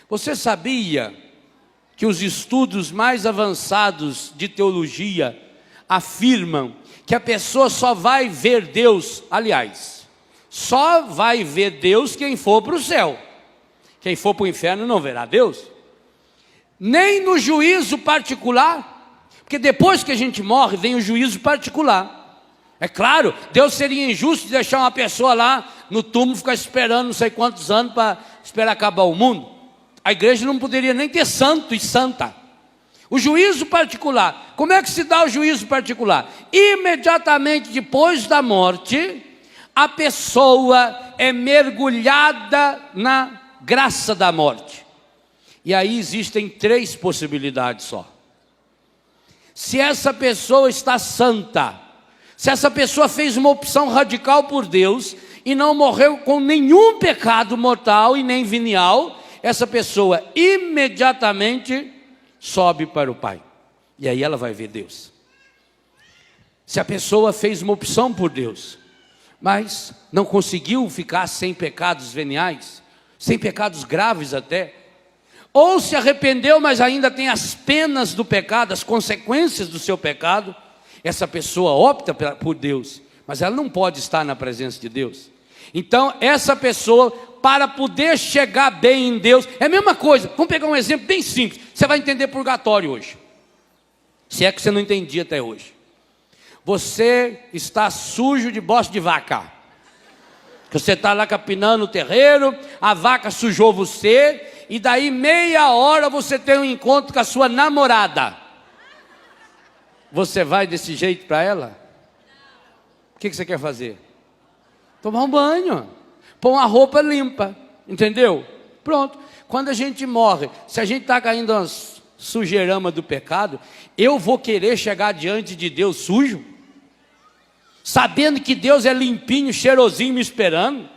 Você sabia que os estudos mais avançados de teologia afirmam que a pessoa só vai ver Deus, aliás, só vai ver Deus quem for para o céu. Quem for para o inferno não verá Deus. Nem no juízo particular, porque depois que a gente morre vem o juízo particular. É claro, Deus seria injusto de deixar uma pessoa lá no túmulo ficar esperando não sei quantos anos para esperar acabar o mundo. A igreja não poderia nem ter santo e santa. O juízo particular, como é que se dá o juízo particular? Imediatamente depois da morte, a pessoa é mergulhada na graça da morte. E aí existem 3 possibilidades só. Se essa pessoa está santa, se essa pessoa fez uma opção radical por Deus e não morreu com nenhum pecado mortal e nem venial, essa pessoa imediatamente sobe para o Pai. E aí ela vai ver Deus. Se a pessoa fez uma opção por Deus, mas não conseguiu ficar sem pecados veniais, sem pecados graves até, ou se arrependeu, mas ainda tem as penas do pecado, as consequências do seu pecado, essa pessoa opta por Deus, mas ela não pode estar na presença de Deus. Então essa pessoa, para poder chegar bem em Deus, é a mesma coisa. Vamos pegar um exemplo bem simples. Você vai entender purgatório hoje, se é que você não entendia até hoje. Você está sujo de bosta de vaca. Você está lá capinando o terreiro, a vaca sujou você, e daí meia hora você tem um encontro com a sua namorada. Você vai desse jeito para ela? O que você quer fazer? Tomar um banho, pôr uma roupa limpa, entendeu? Pronto. Quando a gente morre, se a gente está caindo umas sujeirama do pecado, eu vou querer chegar diante de Deus sujo? Sabendo que Deus é limpinho, cheirosinho me esperando?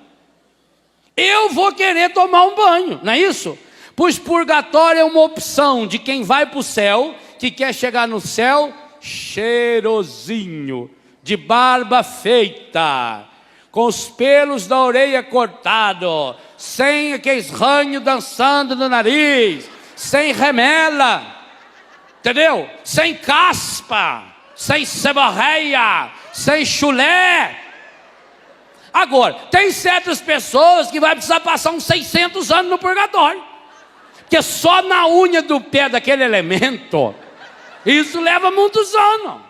Eu vou querer tomar um banho, não é isso? Pois purgatório é uma opção de quem vai para o céu, que quer chegar no céu cheirosinho, de barba feita, com os pelos da orelha cortados, sem aqueles ranhos dançando no nariz, sem remela, entendeu? Sem caspa, sem seborreia, sem chulé. Agora, tem certas pessoas que vai precisar passar uns 600 anos no purgatório, porque só na unha do pé daquele elemento, isso leva muitos anos.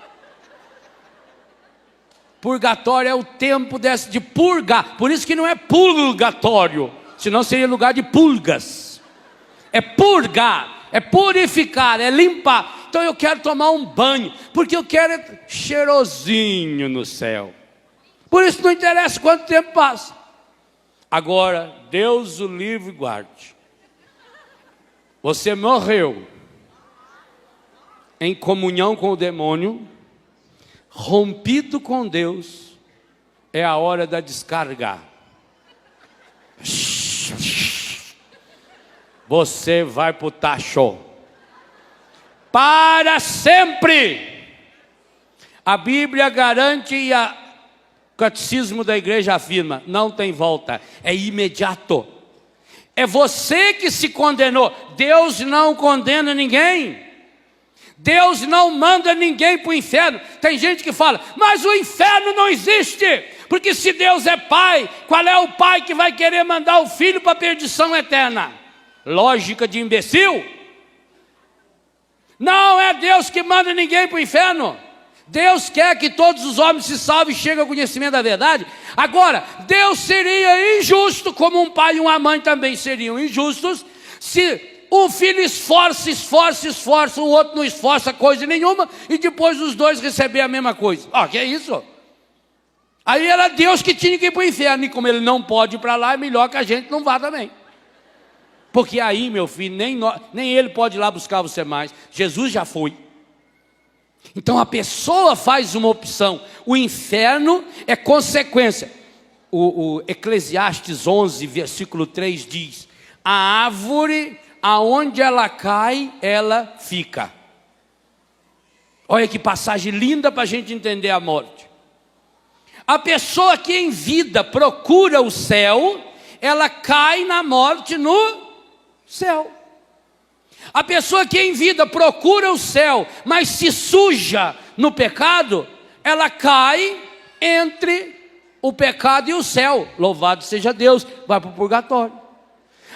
Purgatório é o tempo de purgar. Por isso que não é purgatório, senão seria lugar de pulgas. É purgar, é purificar, é limpar. Então eu quero tomar um banho, porque eu quero cheirosinho no céu. Por isso não interessa quanto tempo passa. Agora, Deus o livre e guarde. Você morreu em comunhão com o demônio, rompido com Deus, é a hora da descarga. Você vai para o tacho para sempre. A Bíblia garante e o catecismo da igreja afirma: não tem volta, é imediato. É você que se condenou. Deus não condena ninguém. Deus não manda ninguém para o inferno. Tem gente que fala, mas o inferno não existe, porque se Deus é pai, qual é o pai que vai querer mandar o filho para a perdição eterna? Lógica de imbecil. Não é Deus que manda ninguém para o inferno. Deus quer que todos os homens se salvem e cheguem ao conhecimento da verdade. Agora, Deus seria injusto, como um pai e uma mãe também seriam injustos, se um filho esforça, o outro não esforça coisa nenhuma, e depois os dois receberem a mesma coisa. Que é isso? Aí era Deus que tinha que ir para o inferno, e como ele não pode ir para lá, é melhor que a gente não vá também. Porque aí, meu filho, nem ele pode ir lá buscar você mais. Jesus já foi. Então a pessoa faz uma opção. O inferno é consequência. O Eclesiastes 11, versículo 3 diz: a árvore, aonde ela cai, ela fica. Olha que passagem linda para a gente entender a morte. A pessoa que em vida procura o céu, ela cai na morte no Céu. A pessoa que em vida procura o céu, mas se suja no pecado, ela cai entre o pecado e o céu. Louvado seja Deus, vai para o purgatório.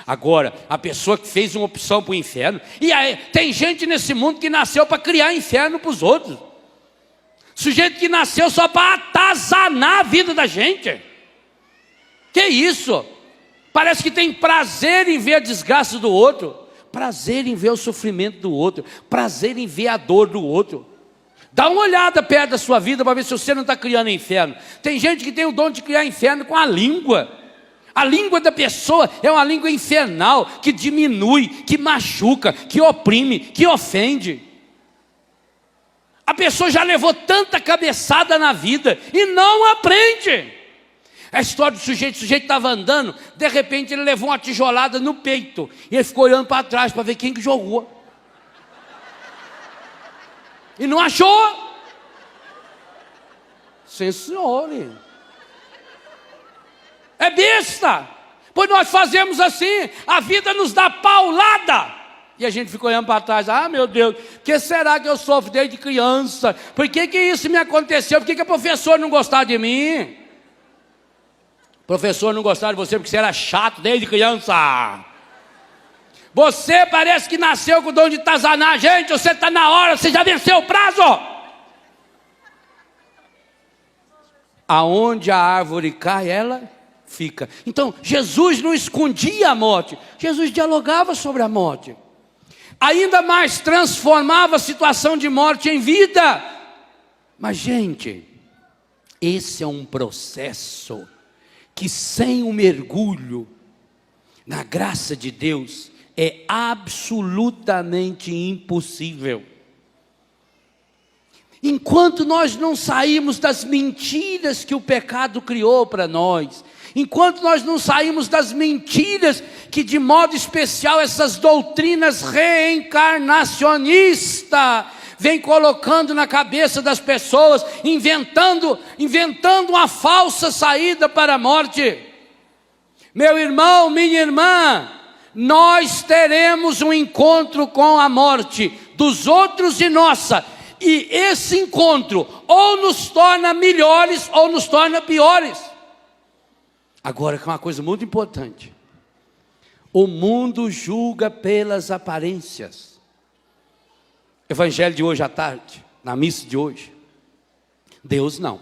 Agora, a pessoa que fez uma opção para o inferno, e aí, tem gente nesse mundo que nasceu para criar inferno para os outros. Sujeito que nasceu só para atazanar a vida da gente. Que isso? Parece que tem prazer em ver a desgraça do outro, prazer em ver o sofrimento do outro, prazer em ver a dor do outro. Dá uma olhada perto da sua vida para ver se você não está criando inferno. Tem gente que tem o dom de criar inferno com a língua. A língua da pessoa é uma língua infernal, que diminui, que machuca, que oprime, que ofende. A pessoa já levou tanta cabeçada na vida e não aprende. A história do sujeito estava andando, de repente ele levou uma tijolada no peito, e ele ficou olhando para trás para ver quem que jogou. E não achou. Sim, senhor. É besta. Pois nós fazemos assim, a vida nos dá paulada. E a gente fica olhando para trás, ah, meu Deus, que será que eu sofro desde criança? Por que isso me aconteceu? Por que a professora não gostava de mim? O professor não gostava de você porque você era chato desde criança. Você parece que nasceu com o dom de atazanar. Gente, você está na hora, você já venceu o prazo. Aonde a árvore cai, ela fica. Então, Jesus não escondia a morte. Jesus dialogava sobre a morte. Ainda mais transformava a situação de morte em vida. Mas, gente, esse é um processo que sem o mergulho na graça de Deus é absolutamente impossível. Enquanto nós não saímos das mentiras que o pecado criou para nós, enquanto nós não saímos das mentiras que de modo especial essas doutrinas reencarnacionistas vem colocando na cabeça das pessoas, inventando uma falsa saída para a morte. Meu irmão, minha irmã, nós teremos um encontro com a morte dos outros e nossa, e esse encontro ou nos torna melhores ou nos torna piores. Agora, que é uma coisa muito importante, o mundo julga pelas aparências. Evangelho de hoje à tarde, na missa de hoje, Deus não.